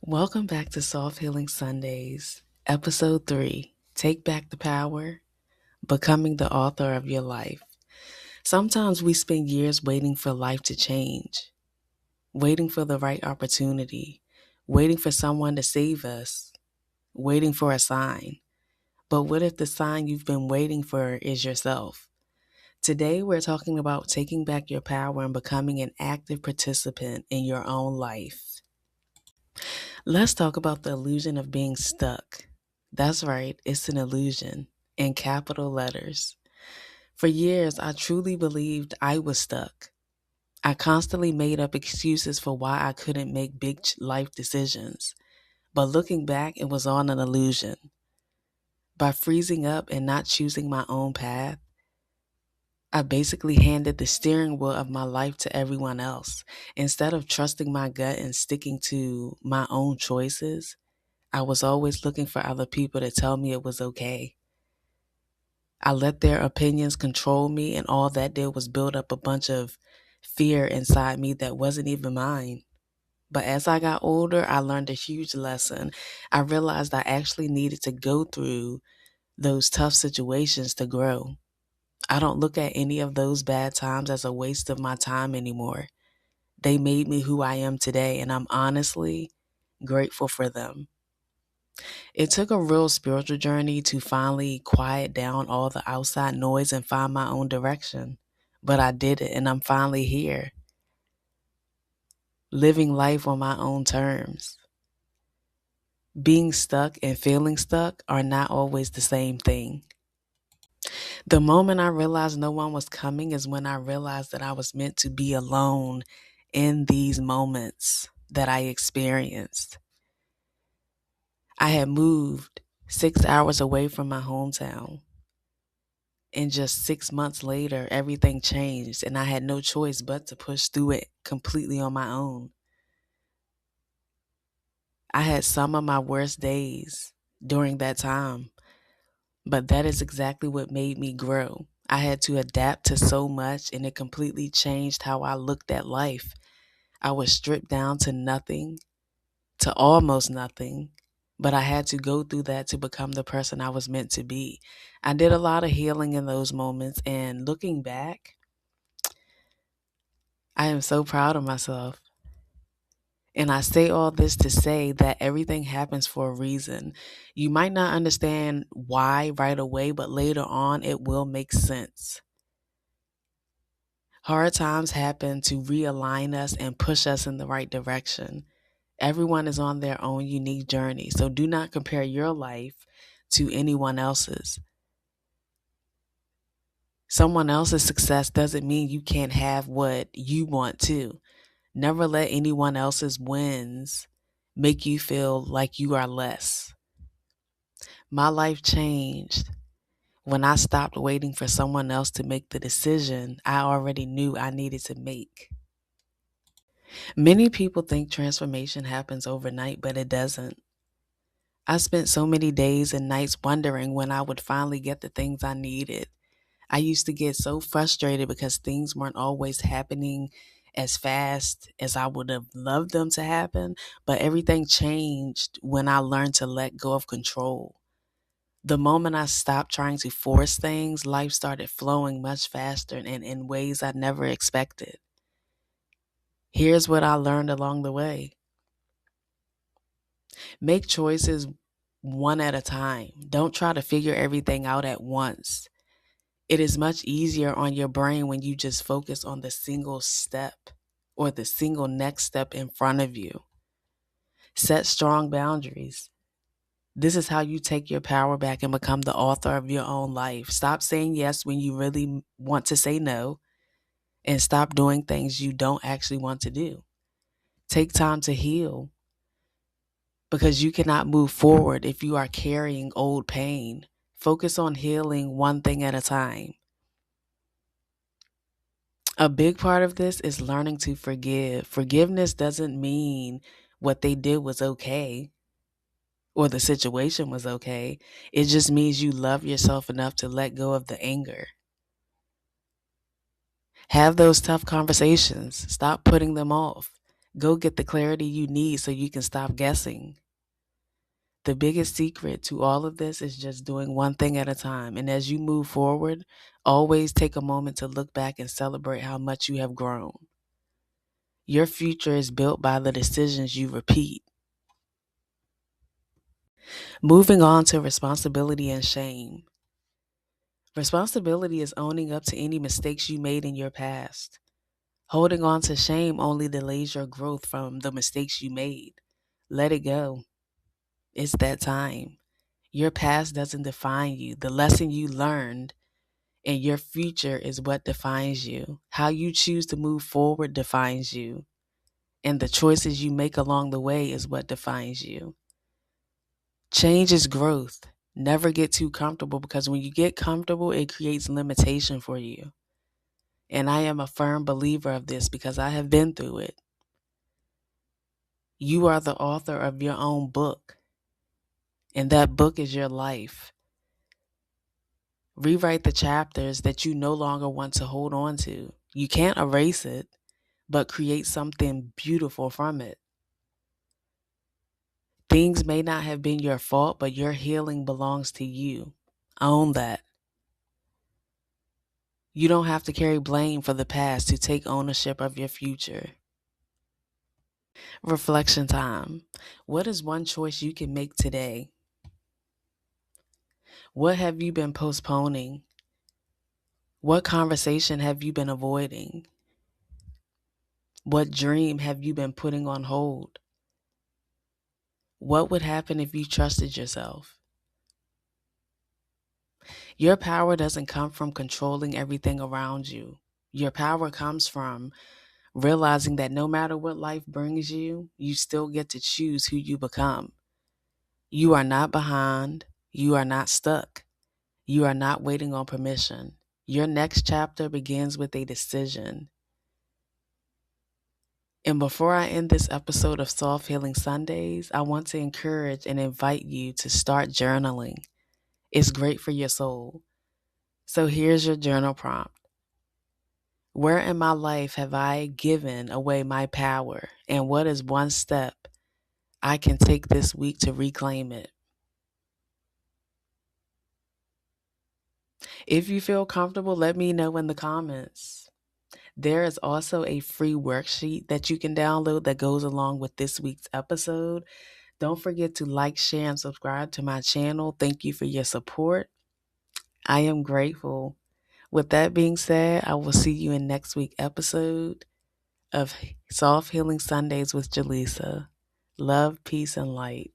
Welcome back to Soft Healing Sundays, Episode 3 Take Back the Power, Becoming the Author of Your Life. Sometimes we spend years waiting for life to change, waiting for the right opportunity, waiting for someone to save us, waiting for a sign. But what if the sign you've been waiting for is yourself? Today, we're talking about taking back your power and becoming an active participant in your own life. Let's talk about the illusion of being stuck. That's right, it's an illusion in capital letters. For years, I truly believed I was stuck. I constantly made up excuses for why I couldn't make big life decisions. But looking back, it was all an illusion. By freezing up and not choosing my own path, I basically handed the steering wheel of my life to everyone else. Instead of trusting my gut and sticking to my own choices, I was always looking for other people to tell me it was okay. I let their opinions control me, and all that did was build up a bunch of fear inside me that wasn't even mine. But as I got older, I learned a huge lesson. I realized I actually needed to go through those tough situations to grow. I don't look at any of those bad times as a waste of my time anymore. They made me who I am today, and I'm honestly grateful for them. It took a real spiritual journey to finally quiet down all the outside noise and find my own direction. But I did it, and I'm finally here, living life on my own terms. Being stuck and feeling stuck are not always the same thing. The moment I realized no one was coming is when I realized that I was meant to be alone in these moments that I experienced. I had moved 6 hours away from my hometown. And just 6 months later, everything changed, and I had no choice but to push through it completely on my own. I had some of my worst days during that time, but that is exactly what made me grow. I had to adapt to so much, and it completely changed how I looked at life. I was stripped down to nothing, to almost nothing, but I had to go through that to become the person I was meant to be. I did a lot of healing in those moments, and looking back, I am so proud of myself. And I say all this to say that everything happens for a reason. You might not understand why right away, but later on it will make sense. Hard times happen to realign us and push us in the right direction. Everyone is on their own unique journey, so do not compare your life to anyone else's. Someone else's success doesn't mean you can't have what you want to. Never let anyone else's wins make you feel like you are less. My life changed when I stopped waiting for someone else to make the decision I already knew I needed to make. Many people think transformation happens overnight, but it doesn't. I spent so many days and nights wondering when I would finally get the things I needed. I used to get so frustrated because things weren't always happening as fast as I would have loved them to happen, but everything changed when I learned to let go of control. The moment I stopped trying to force things, life started flowing much faster and in ways I never expected. Here's what I learned along the way. Make choices one at a time. Don't try to figure everything out at once. It is much easier on your brain when you just focus on the single step or the single next step in front of you. Set strong boundaries. This is how you take your power back and become the author of your own life. Stop saying yes when you really want to say no, and stop doing things you don't actually want to do. Take time to heal because you cannot move forward if you are carrying old pain. Focus on healing one thing at a time. A big part of this is learning to forgive. Forgiveness doesn't mean what they did was okay or the situation was okay. It just means you love yourself enough to let go of the anger. Have those tough conversations. Stop putting them off. Go get the clarity you need so you can stop guessing. The biggest secret to all of this is just doing one thing at a time. And as you move forward, always take a moment to look back and celebrate how much you have grown. Your future is built by the decisions you repeat. Moving on to responsibility and shame. Responsibility is owning up to any mistakes you made in your past. Holding on to shame only delays your growth from the mistakes you made. Let it go. It's that time. Your past doesn't define you. The lesson you learned and your future is what defines you. How you choose to move forward defines you. And the choices you make along the way is what defines you. Change is growth. Never get too comfortable, because when you get comfortable, it creates limitation for you. And I am a firm believer of this because I have been through it. You are the author of your own book, and that book is your life. Rewrite the chapters that you no longer want to hold on to. You can't erase it, but create something beautiful from it. Things may not have been your fault, but your healing belongs to you. Own that. You don't have to carry blame for the past to take ownership of your future. Reflection time. What is one choice you can make today? What have you been postponing? What conversation have you been avoiding? What dream have you been putting on hold? What would happen if you trusted yourself? Your power doesn't come from controlling everything around you. Your power comes from realizing that no matter what life brings you, you still get to choose who you become. You are not behind. You are not stuck. You are not waiting on permission. Your next chapter begins with a decision. And before I end this episode of Soft Healing Sundays, I want to encourage and invite you to start journaling. It's great for your soul. So here's your journal prompt. Where in my life have I given away my power? And what is one step I can take this week to reclaim it? If you feel comfortable, let me know in the comments. There is also a free worksheet that you can download that goes along with this week's episode. Don't forget to like, share, and subscribe to my channel. Thank you for your support. I am grateful. With that being said, I will see you in next week's episode of Soft Healing Sundays with Jaleesa. Love, peace, and light.